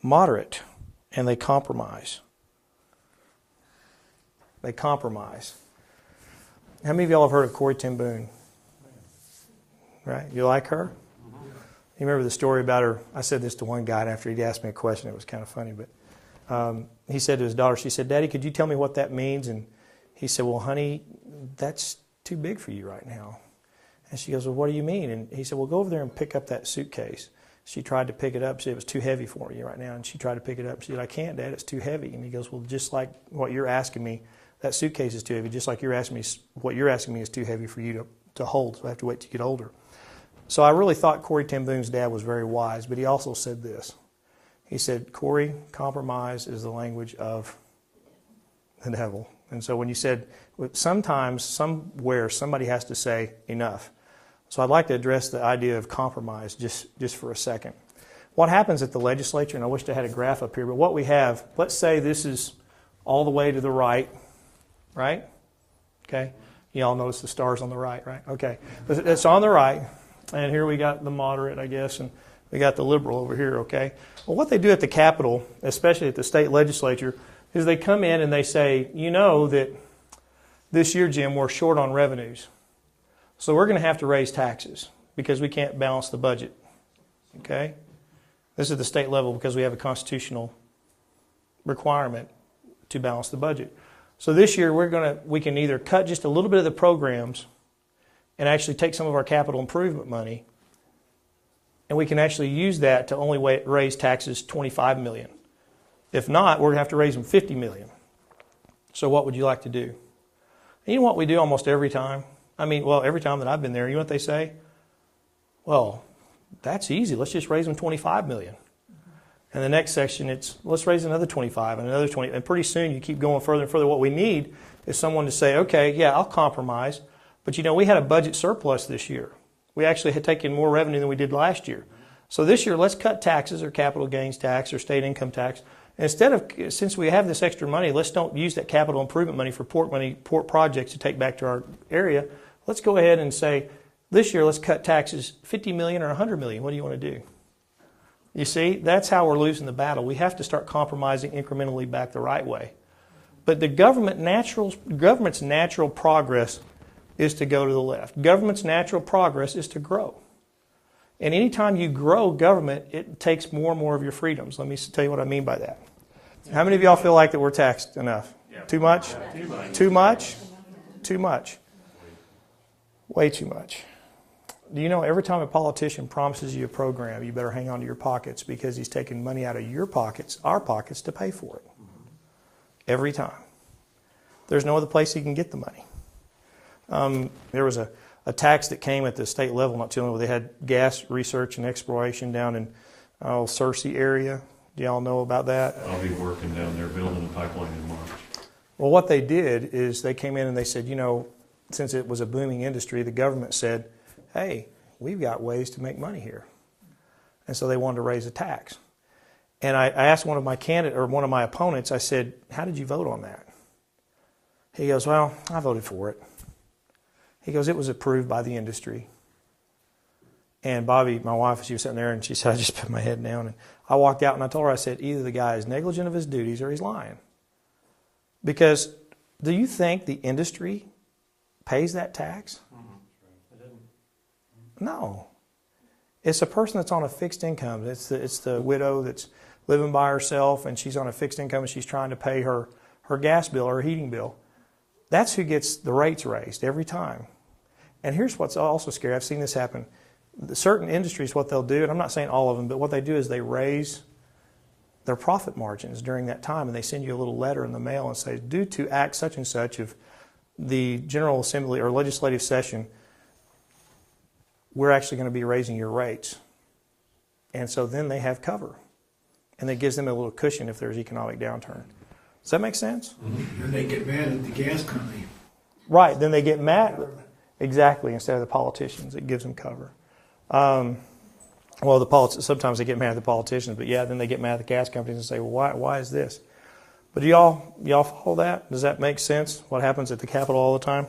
moderate, and they compromise. They compromise. How many of y'all have heard of Corrie ten Boom? Right? You like her? You remember the story about her? I said this to one guy after he'd asked me a question. It was kind of funny, but he said to his daughter, she said, "Daddy, could you tell me what that means?" And he said, "Well, honey, that's too big for you right now." And she goes, "Well, what do you mean?" And he said, "Well, go over there and pick up that suitcase." She tried to pick it up. She said, "It was too heavy for you right now." And she tried to pick it up. She said, "I can't, Dad. It's too heavy." And he goes, "Well, just like what you're asking me, that suitcase is too heavy. Just like you're asking me, what you're asking me is too heavy for you to hold. So I have to wait till you get older." So I really thought Corrie ten Boom's dad was very wise, but he also said this. He said, "Corrie, compromise is the language of the devil." And so when you said, sometimes, somewhere, somebody has to say enough. So I'd like to address the idea of compromise just for a second. What happens at the legislature, and I wish I had a graph up here, but what we have, let's say this is all the way to the right, right? Okay? You all notice the stars on the right, right? Okay. It's on the right. And here we got the moderate, I guess, and we got the liberal over here, okay? Well, what they do at the Capitol, especially at the state legislature, is they come in and they say, "You know that this year, Jim, we're short on revenues. So we're going to have to raise taxes because we can't balance the budget." Okay? This is the state level because we have a constitutional requirement to balance the budget. So this year we can either cut just a little bit of the programs and actually take some of our capital improvement money, and we can actually use that to only raise taxes $25 million. If not, we're going to have to raise them $50 million. So what would you like to do? And you know what we do almost every time? Every time that I've been there, you know what they say? "Well, that's easy. Let's just raise them $25 million. And the next section, it's, "Let's raise another 25 and another 20. And pretty soon you keep going further and further. What we need is someone to say, "Okay, yeah, I'll compromise. But we had a budget surplus this year. We actually had taken more revenue than we did last year. So this year, let's cut taxes or capital gains tax or state income tax. And since we have this extra money, let's don't use that capital improvement money for port projects to take back to our area. Let's go ahead and say, this year, let's cut taxes $50 million or $100 million. What do you want to do?" You see, that's how we're losing the battle. We have to start compromising incrementally back the right way. But the government's natural progress is to go to the left. Government's natural progress is to grow. And anytime you grow government, it takes more and more of your freedoms. Let me tell you what I mean by that. How many of y'all feel like that we're taxed enough? Yeah. Too much? Yeah. Too much? Too much. Way too much. Do you know every time a politician promises you a program, you better hang on to your pockets because he's taking money out of your pockets, our pockets, to pay for it. Every time. There's no other place he can get the money. There was a tax that came at the state level not too long ago. They had gas research and exploration down in Searcy area. Do y'all know about that? I'll be working down there building a pipeline in March. Well, what they did is they came in and they said, since it was a booming industry, the government said, "Hey, we've got ways to make money here." And so they wanted to raise a tax. And I asked one of my opponents, I said, "How did you vote on that?" He goes, "Well, I voted for it." He goes, "It was approved by the industry." And Bobby, my wife, she was sitting there and she said, I just put my head down. And I walked out and I told her, I said, either the guy is negligent of his duties or he's lying. Because do you think the industry pays that tax? No. It's a person that's on a fixed income. It's the widow that's living by herself and she's on a fixed income and she's trying to pay her gas bill or her heating bill. That's who gets the rates raised every time. And here's what's also scary. I've seen this happen. Certain industries, what they'll do, and I'm not saying all of them, but what they do is they raise their profit margins during that time, and they send you a little letter in the mail and say, due to act such and such of the General Assembly or legislative session, we're actually going to be raising your rates. And so then they have cover. And it gives them a little cushion if there's economic downturn. Does that make sense? And they get mad at the gas company. Right, then they get mad. Exactly, instead of the politicians. It gives them cover. Sometimes they get mad at the politicians, but then they get mad at the gas companies and say, well, why is this? But do y'all follow that? Does that make sense? What happens at the Capitol all the time?